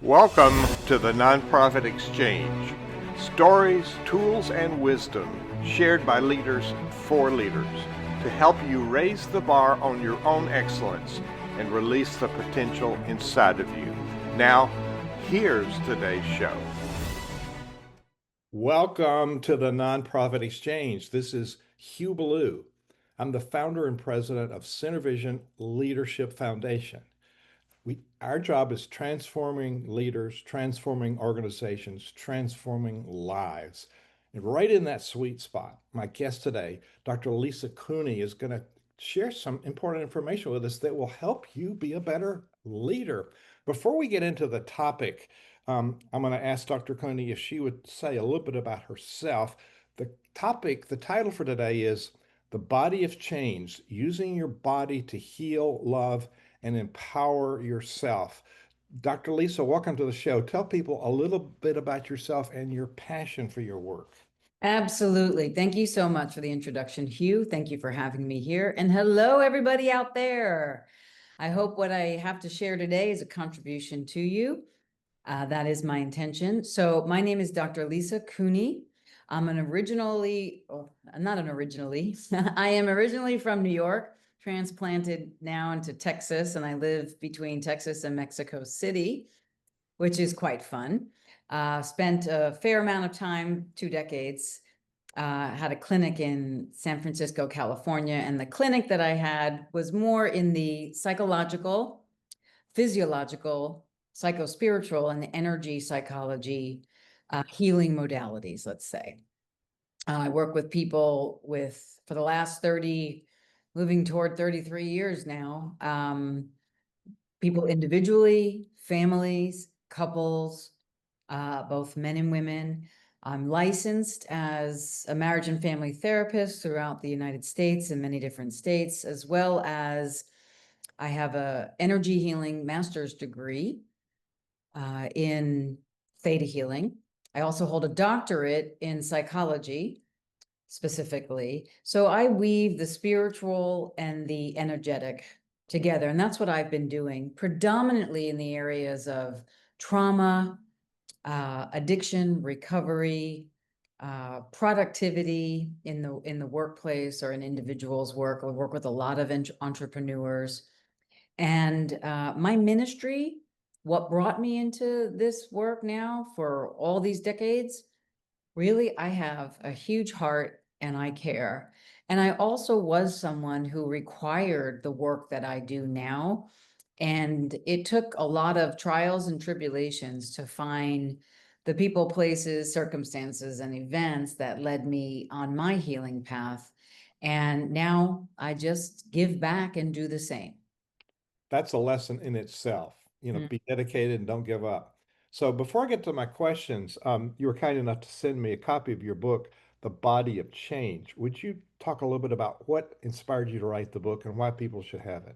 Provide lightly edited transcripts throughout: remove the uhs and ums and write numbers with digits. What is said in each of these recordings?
Welcome to the Nonprofit Exchange. Stories, tools, and wisdom shared by leaders for leaders to help you raise the bar on your own excellence and release the potential inside of you. Now, here's today's show. Welcome to the Nonprofit Exchange. This is Hugh Ballou. I'm the founder and president of Center Vision Leadership Foundation. Our job is transforming leaders, transforming organizations, transforming lives. And right in that sweet spot, my guest today, Dr. Lisa Cooney, is going to share some important information with us that will help you be a better leader. Before we get into the topic, I'm going to ask Dr. Cooney if she would say a little bit about herself. The title for today is The Body of Change, Using Your Body to Heal, Love, and Empower Yourself. Dr. Lisa, welcome to the show. Tell people a little bit about yourself and your passion for your work. Absolutely. Thank you so much for the introduction, Hugh. Thank you for having me here. And hello, everybody out there. I hope what I have to share today is a contribution to you. That is my intention. So my name is Dr. Lisa Cooney. I am originally from New York, transplanted now into Texas, and I live between Texas and Mexico City, which is quite fun. Spent a fair amount of time, 2 decades, had a clinic in San Francisco, California, and the clinic that I had was more in the psychological, physiological, psychospiritual, and energy psychology healing modalities, let's say. I work with people for the last 30, moving toward 33 years now, people individually, families, couples, both men and women. I'm licensed as a marriage and family therapist throughout the United States and many different states, as well as I have an energy healing master's degree in theta healing. I also hold a doctorate in psychology, specifically. So I weave the spiritual and the energetic together. And that's what I've been doing, predominantly in the areas of trauma, addiction, recovery, productivity in the workplace or in individuals' work. I work with a lot of entrepreneurs. And my ministry, what brought me into this work now for all these decades, really, I have a huge heart and I care. And I also was someone who required the work that I do now. And it took a lot of trials and tribulations to find the people, places, circumstances, and events that led me on my healing path. And now I just give back and do the same. That's a lesson in itself. Be dedicated and don't give up. So before I get to my questions, you were kind enough to send me a copy of your book, The Body of Change. Would you talk a little bit about what inspired you to write the book and why people should have it?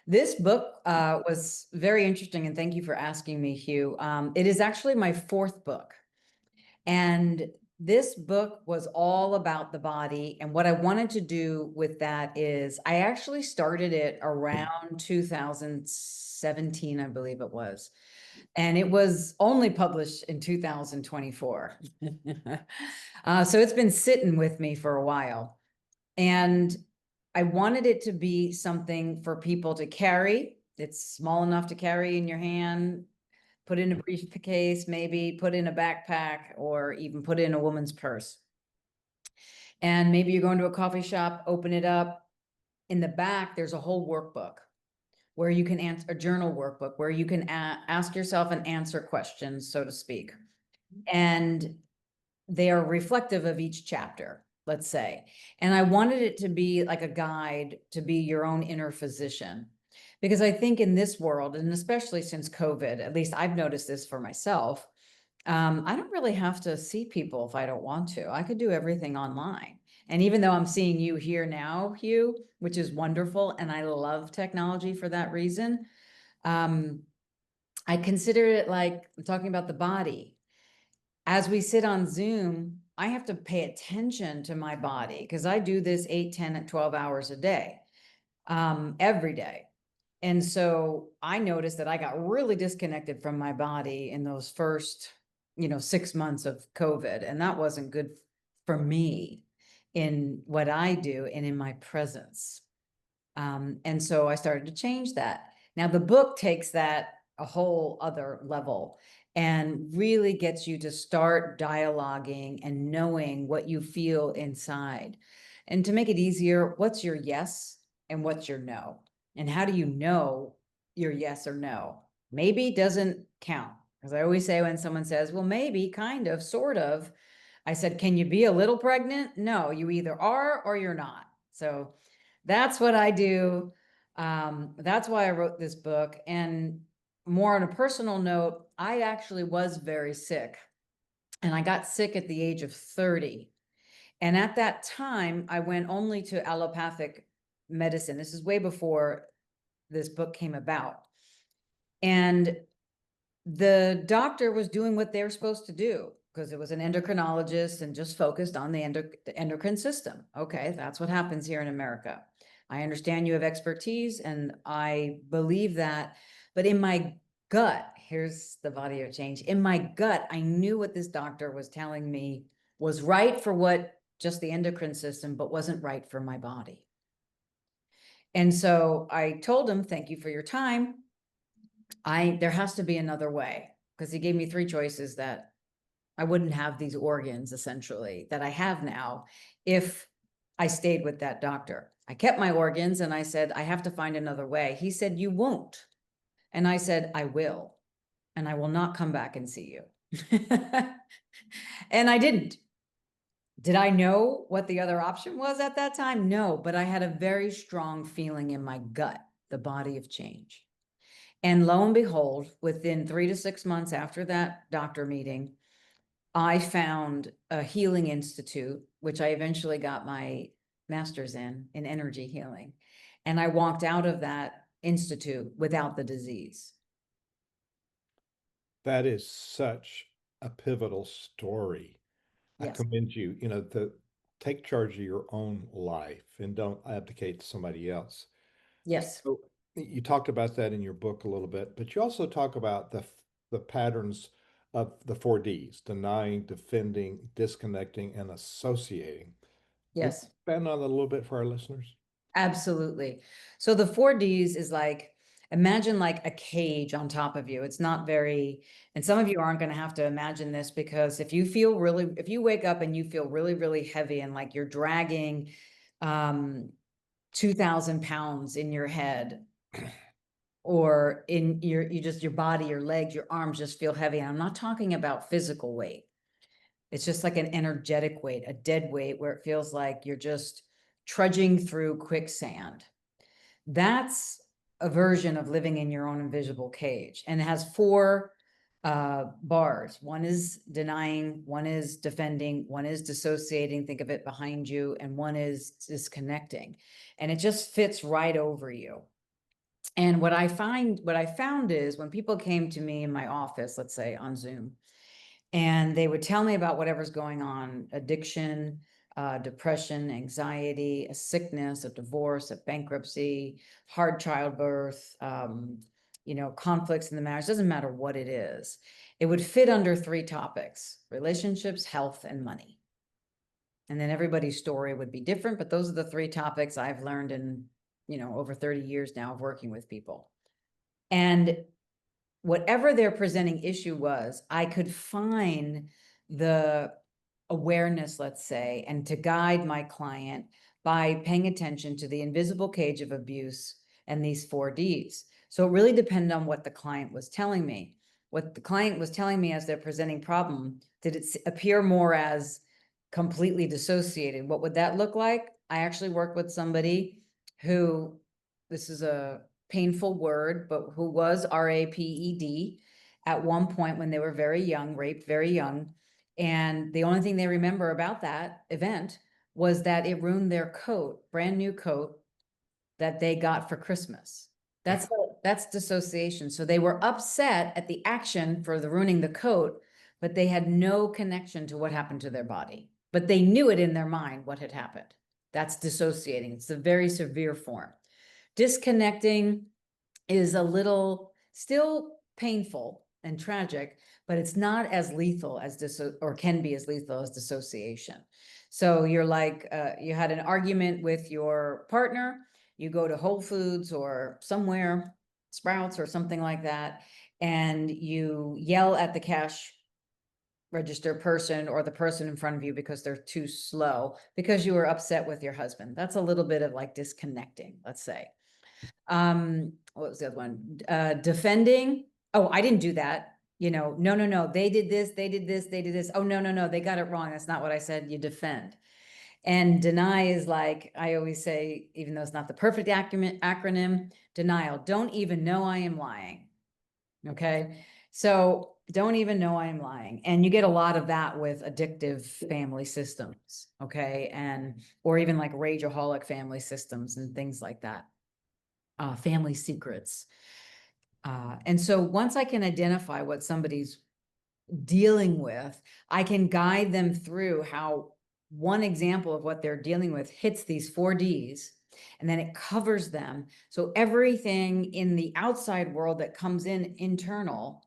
This book was very interesting, and thank you for asking me, Hugh. It is actually my 4th book. And this book was all about the body. And what I wanted to do with that is I actually started it around 2017, I believe it was. And it was only published in 2024. So it's been sitting with me for a while. And I wanted it to be something for people to carry. It's small enough to carry in your hand, put in a briefcase, maybe put in a backpack, or even put in a woman's purse. And maybe you're going to a coffee shop, open it up. In the back, there's a whole workbook where you can answer, a journal workbook, where you can ask yourself and answer questions, so to speak. And they are reflective of each chapter, let's say. And I wanted it to be like a guide to be your own inner physician. Because I think in this world, and especially since COVID, at least I've noticed this for myself, I don't really have to see people if I don't want to. I could do everything online. And even though I'm seeing you here now, Hugh, which is wonderful, and I love technology for that reason, I consider it like I'm talking about the body. As we sit on Zoom, I have to pay attention to my body because I do this 8, 10, and 12 hours a day, every day. And so I noticed that I got really disconnected from my body in those first, 6 months of COVID. And that wasn't good for me in what I do and in my presence. And so I started to change that. Now, the book takes that a whole other level and really gets you to start dialoguing and knowing what you feel inside. And to make it easier, what's your yes and what's your no? And how do you know your yes or no? Maybe doesn't count. Because I always say when someone says, well, maybe, kind of, sort of, I said, can you be a little pregnant? No, you either are or you're not. So that's what I do. That's why I wrote this book. And more on a personal note, I actually was very sick. And I got sick at the age of 30. And at that time, I went only to allopathic medicine. This is way before this book came about. And the doctor was doing what they were supposed to do because it was an endocrinologist and just focused on the endocrine system. Okay, that's what happens here in America. I understand you have expertise and I believe that, but in my gut, here's the body of change. In my gut, I knew what this doctor was telling me was right for what just the endocrine system, but wasn't right for my body. And so I told him, thank you for your time. There has to be another way, because he gave me three choices that I wouldn't have these organs essentially that I have now if I stayed with that doctor. I kept my organs and I said, I have to find another way. He said, you won't. And I said, I will. And I will not come back and see you. And I didn't. Did I know what the other option was at that time? No, but I had a very strong feeling in my gut, the body of change. And lo and behold, within 3 to 6 months after that doctor meeting, I found a healing institute, which I eventually got my master's in energy healing. And I walked out of that institute without the disease. That is such a pivotal story. I Yes. commend you, to take charge of your own life and don't abdicate to somebody else. Yes. So you talked about that in your book a little bit, but you also talk about the patterns of the four Ds: denying, defending, disconnecting, and associating. Would you Yes. expand on that a little bit for our listeners? Absolutely. So the 4 Ds is like, imagine like a cage on top of you. It's not very, and some of you aren't going to have to imagine this, because if you wake up and you feel really, really heavy and like you're dragging 2,000 pounds in your head, or in your body, your legs, your arms just feel heavy. And I'm not talking about physical weight. It's just like an energetic weight, a dead weight where it feels like you're just trudging through quicksand. That's a version of living in your own invisible cage, and it has four bars. One is denying, one is defending, one is dissociating, think of it behind you, and one is disconnecting. And it just fits right over you. And what I found is when people came to me in my office, let's say on Zoom, and they would tell me about whatever's going on, addiction, depression, anxiety, a sickness, a divorce, a bankruptcy, hard childbirth, conflicts in the marriage, doesn't matter what it is. It would fit under three topics: relationships, health, and money. And then everybody's story would be different, but those are the three topics I've learned in, over 30 years now of working with people. And whatever their presenting issue was, I could find the awareness, let's say, and to guide my client by paying attention to the invisible cage of abuse and these 4 Ds. So it really depended on what the client was telling me. What the client was telling me as their presenting problem, did it appear more as completely dissociated? What would that look like? I actually worked with somebody who, this is a painful word, but who was RAPED at one point when they were very young, raped very young. And the only thing they remember about that event was that it ruined their coat, brand new coat that they got for Christmas. That's dissociation. So they were upset at the action for the ruining the coat, but they had no connection to what happened to their body. But they knew it in their mind what had happened. That's dissociating. It's a very severe form. Disconnecting is a little still painful and tragic, but it's not as lethal as or can be as lethal as dissociation. So you're like, you had an argument with your partner, you go to Whole Foods or somewhere, Sprouts or something like that, and you yell at the cash register person or the person in front of you because they're too slow because you were upset with your husband. That's a little bit of like disconnecting, let's say. What was the other one? Defending. Oh, I didn't do that. No, they did this, they did this, they did this. Oh, no, they got it wrong. That's not what I said. You defend. And deny is like, I always say, even though it's not the perfect acronym, denial. Don't even know I am lying. Okay. So don't even know I am lying. And you get a lot of that with addictive family systems. Okay. Or even like rageaholic family systems and things like that. Family secrets. And so once I can identify what somebody's dealing with, I can guide them through how one example of what they're dealing with hits these 4Ds, and then it covers them. So everything in the outside world that comes in internal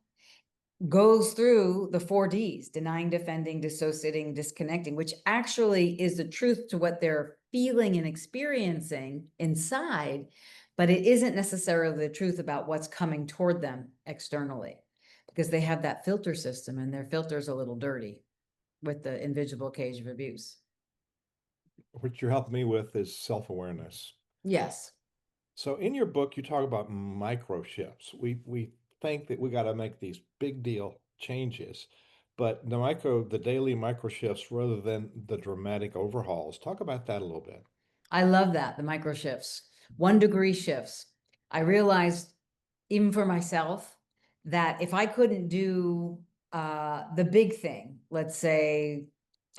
goes through the 4Ds: denying, defending, dissociating, disconnecting, which actually is the truth to what they're feeling and experiencing inside, but it isn't necessarily the truth about what's coming toward them externally, because they have that filter system and their filter's a little dirty with the invisible cage of abuse. What you're helping me with is self-awareness. Yes. So in your book, you talk about micro shifts. We think that we got to make these big deal changes, but the daily micro shifts rather than the dramatic overhauls. Talk about that a little bit. I love that, the micro shifts, 1 degree shifts. I realized, even for myself, that if I couldn't do the big thing, let's say,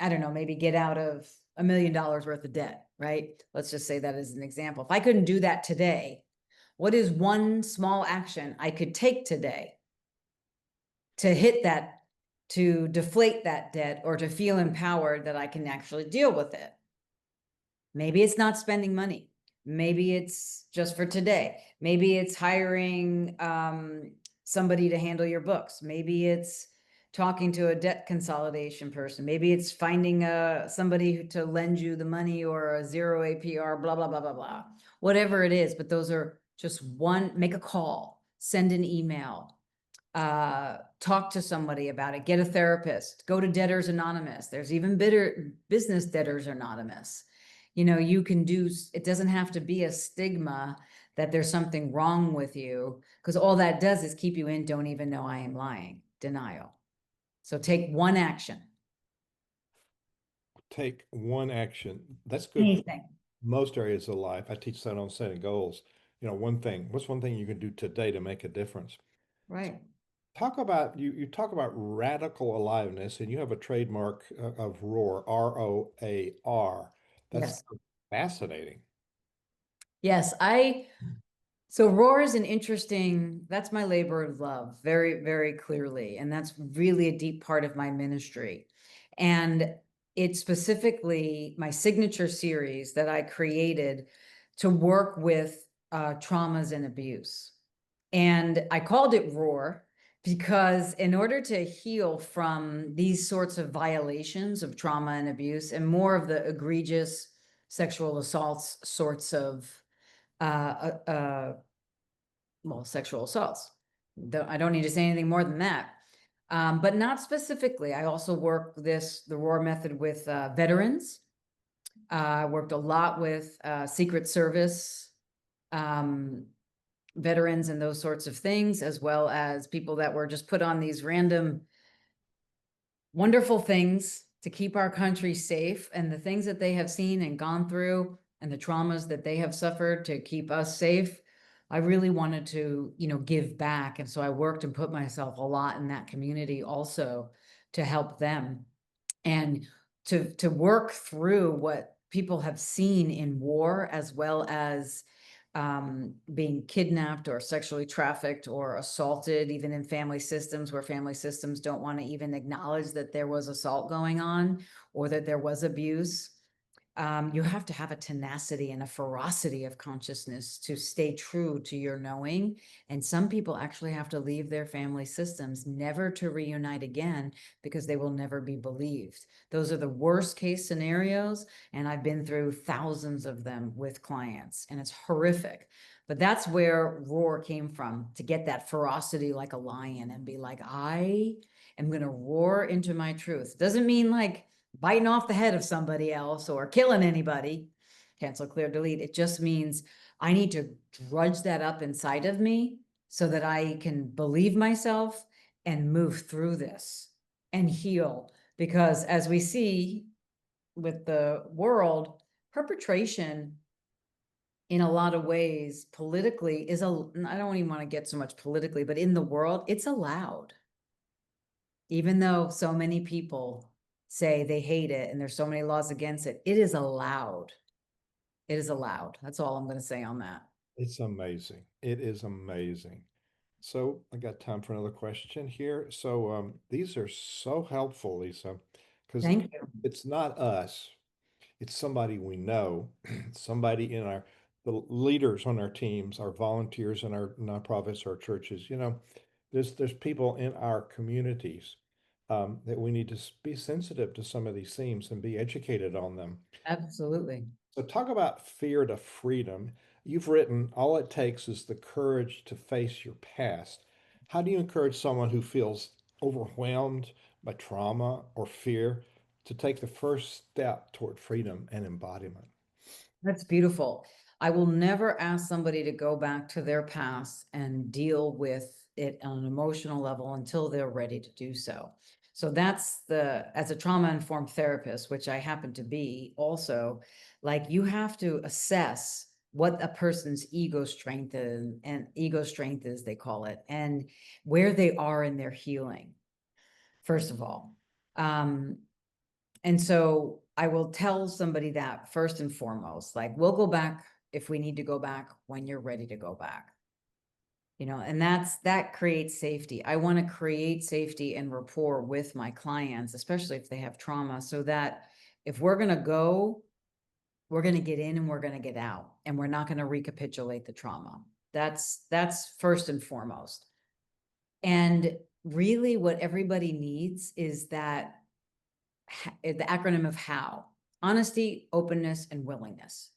I don't know, maybe get out of $1 million worth of debt, right? Let's just say that as an example. If I couldn't do that today, what is one small action I could take today to hit that, to deflate that debt, or to feel empowered that I can actually deal with it? Maybe it's not spending money. Maybe it's just for today. Maybe it's hiring somebody to handle your books. Maybe it's talking to a debt consolidation person. Maybe it's finding somebody to lend you the money, or a 0 APR, blah, blah, blah, blah, blah. Whatever it is, but those are just one. Make a call, send an email, talk to somebody about it, get a therapist, go to Debtors Anonymous. There's even business Debtors Anonymous. You can do, it doesn't have to be a stigma that there's something wrong with you, because all that does is keep you in don't even know I am lying, denial. So take one action. Take one action. That's good for Anything. most areas of life. I teach that on setting goals. One thing. What's one thing you can do today to make a difference? Right. You talk about radical aliveness, and you have a trademark of ROAR, ROAR. That's Yes. fascinating. Yes. So roar is that's my labor of love, very, very clearly. And that's really a deep part of my ministry. And it's specifically my signature series that I created to work with traumas and abuse. And I called it Roar because in order to heal from these sorts of violations of trauma and abuse, and more of the egregious sexual assaults sorts of uh, uh, sexual assaults. I don't need to say anything more than that. But not specifically. I also work the ROAR method with veterans. I worked a lot with Secret Service veterans and those sorts of things, as well as people that were just put on these random wonderful things to keep our country safe, and the things that they have seen and gone through and the traumas that they have suffered to keep us safe. I really wanted to, give back. And so I worked and put myself a lot in that community also to help them, and to work through what people have seen in war, as well as being kidnapped or sexually trafficked or assaulted, even in family systems where family systems don't want to even acknowledge that there was assault going on or that there was abuse. You have to have a tenacity and a ferocity of consciousness to stay true to your knowing. And some people actually have to leave their family systems, never to reunite again, because they will never be believed. Those are the worst case scenarios. And I've been through thousands of them with clients, and it's horrific. But that's where Roar came from, to get that ferocity like a lion and be like, I am going to roar into my truth. Doesn't mean like biting off the head of somebody else or killing anybody. Cancel, clear, delete. It just means I need to drudge that up inside of me so that I can believe myself and move through this and heal. Because as we see with the world, perpetration in a lot of ways politically is I don't even want to get so much politically, but in the world, it's allowed. Even though so many people say they hate it and there's so many laws against it, it is allowed. It is allowed. That's all I'm going to say on that. It's amazing. It is amazing. So I got time for another question here. So these are so helpful, Lisa, because Thank you. it's not us. It's somebody we know, somebody in the leaders on our teams, our volunteers in our nonprofits, our churches. There's people in our communities that we need to be sensitive to some of these themes and be educated on them. Absolutely. So talk about fear to freedom. You've written, all it takes is the courage to face your past. How do you encourage someone who feels overwhelmed by trauma or fear to take the first step toward freedom and embodiment? That's beautiful. I will never ask somebody to go back to their past and deal with it on an emotional level until they're ready to do so. So that's as a trauma-informed therapist, which I happen to be also, like you have to assess what a person's ego strength is, and ego strength is, they call it, and where they are in their healing, first of all. And so I will tell somebody that first and foremost, like we'll go back if we need to go back when you're ready to go back. And that creates safety. I want to create safety and rapport with my clients, especially if they have trauma, so that if we're going to go, we're going to get in and we're going to get out, and we're not going to recapitulate the trauma. That's first and foremost. And really what everybody needs is that the acronym of HOW: honesty, openness, and willingness.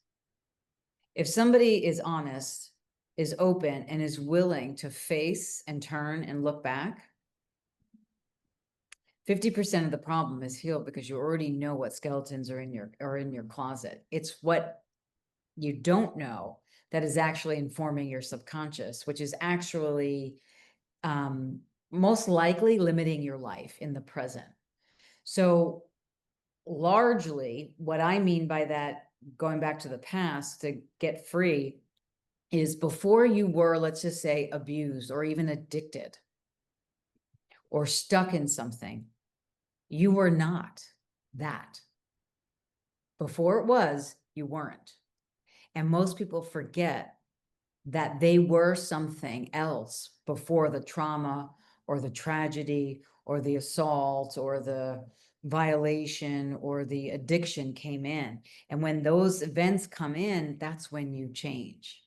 If somebody is honest, is open, and is willing to face and turn and look back, 50% of the problem is healed, because you already know what skeletons are in your closet. It's what you don't know that is actually informing your subconscious, which is actually most likely limiting your life in the present. So largely what I mean by that, going back to the past to get free, is before you were, let's just say, abused or even addicted or stuck in something, you were not that. Before it was, you weren't. And most people forget that they were something else before the trauma or the tragedy or the assault or the violation or the addiction came in. And when those events come in, that's when you change.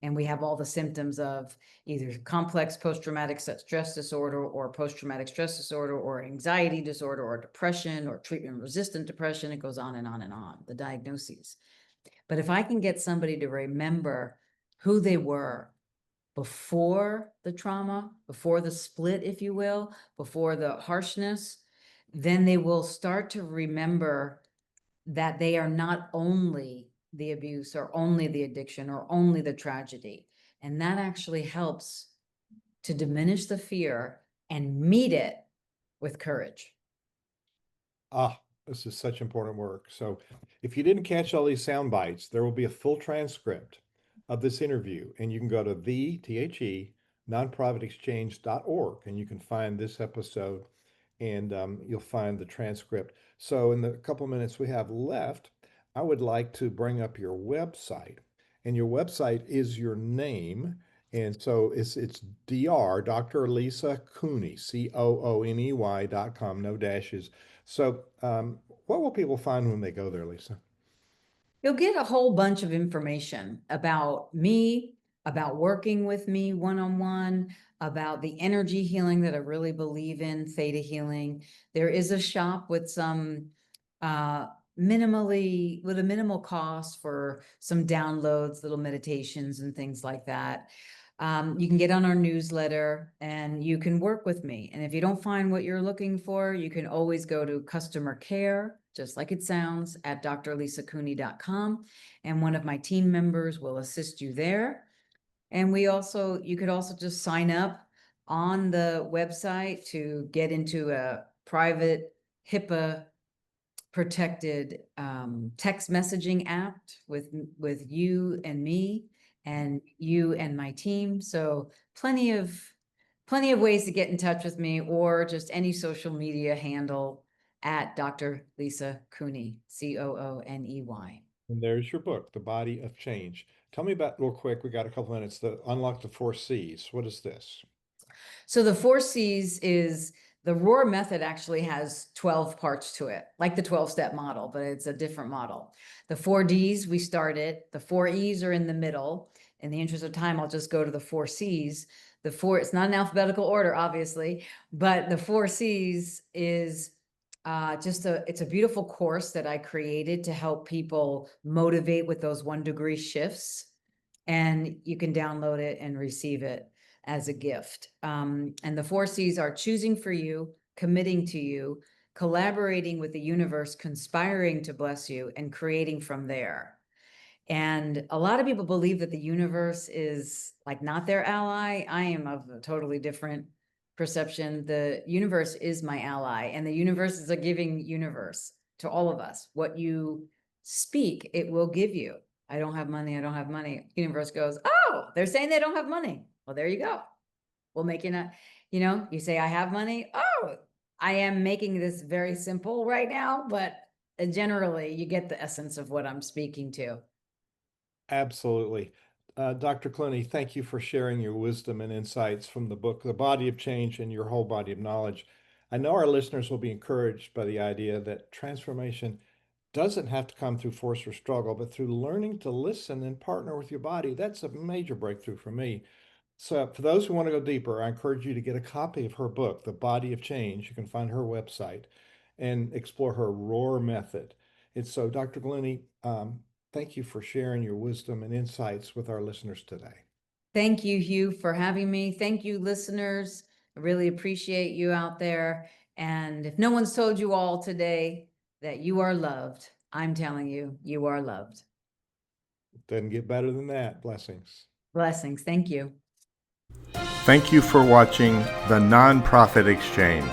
And we have all the symptoms of either complex post-traumatic stress disorder or post-traumatic stress disorder or anxiety disorder or depression or treatment-resistant depression. It goes on and on and on, the diagnoses. But if I can get somebody to remember who they were before the trauma, before the split, if you will, before the harshness, then they will start to remember that they are not only the abuse or only the addiction or only the tragedy. And that actually helps to diminish the fear and meet it with courage. Ah, this is such important work. So if you didn't catch all these sound bites, there will be a full transcript of this interview, and you can go to nonprofitexchange.org and you can find this episode, and you'll find the transcript. So in the couple minutes we have left, I would like to bring up your website. And your website is your name. And so it's Dr. Lisa Cooney, COONEY.com, no dashes. So what will people find when they go there, Lisa? You'll get a whole bunch of information about me, about working with me one-on-one, about the energy healing that I really believe in, theta healing. There is a shop with some with a minimal cost for some downloads, little meditations and things like that. You can get on our newsletter and you can work with me. And if you don't find what you're looking for, you can always go to customer care, just like it sounds, at drlisacooney.com. And one of my team members will assist you there. And you could also just sign up on the website to get into a private HIPAA protected text messaging app with you and me and you and my team. So plenty of ways to get in touch with me, or just any social media handle at Dr. Lisa Cooney, Cooney. And there's your book, The Body of Change. Tell me about, real quick, we got a couple minutes, the Unlock the Four C's. What is this? So the 4 C's is the ROAR method actually has 12 parts to it, like the 12-step model, but it's a different model. The 4 D's we started, the 4 E's are in the middle. In the interest of time, I'll just go to the 4 C's. It's not in alphabetical order, obviously, but the 4 C's is it's a beautiful course that I created to help people motivate with those 1-degree shifts. And you can download it and receive it as a gift. And the 4 C's are choosing for you, committing to you, collaborating with the universe, conspiring to bless you, and creating from there. And a lot of people believe that the universe is like not their ally. I am of a totally different perception. The universe is my ally, and the universe is a giving universe to all of us. What you speak, it will give you. I don't have money. I don't have money. Universe goes, oh, they're saying they don't have money. Well, there you go. We'll make you say, I have money. Oh, I am making this very simple right now, but generally you get the essence of what I'm speaking to. Absolutely. Dr. Clooney, thank you for sharing your wisdom and insights from the book, The Body of Change, and your whole body of knowledge. I know our listeners will be encouraged by the idea that transformation doesn't have to come through force or struggle, but through learning to listen and partner with your body. That's a major breakthrough for me. So, for those who want to go deeper, I encourage you to get a copy of her book, The Body of Change. You can find her website and explore her ROAR method. And so, Dr. Clooney, thank you for sharing your wisdom and insights with our listeners today. Thank you, Hugh, for having me. Thank you, listeners. I really appreciate you out there. And if no one's told you all today that you are loved, I'm telling you, you are loved. Doesn't get better than that. Blessings. Blessings. Thank you. Thank you for watching The Nonprofit Exchange.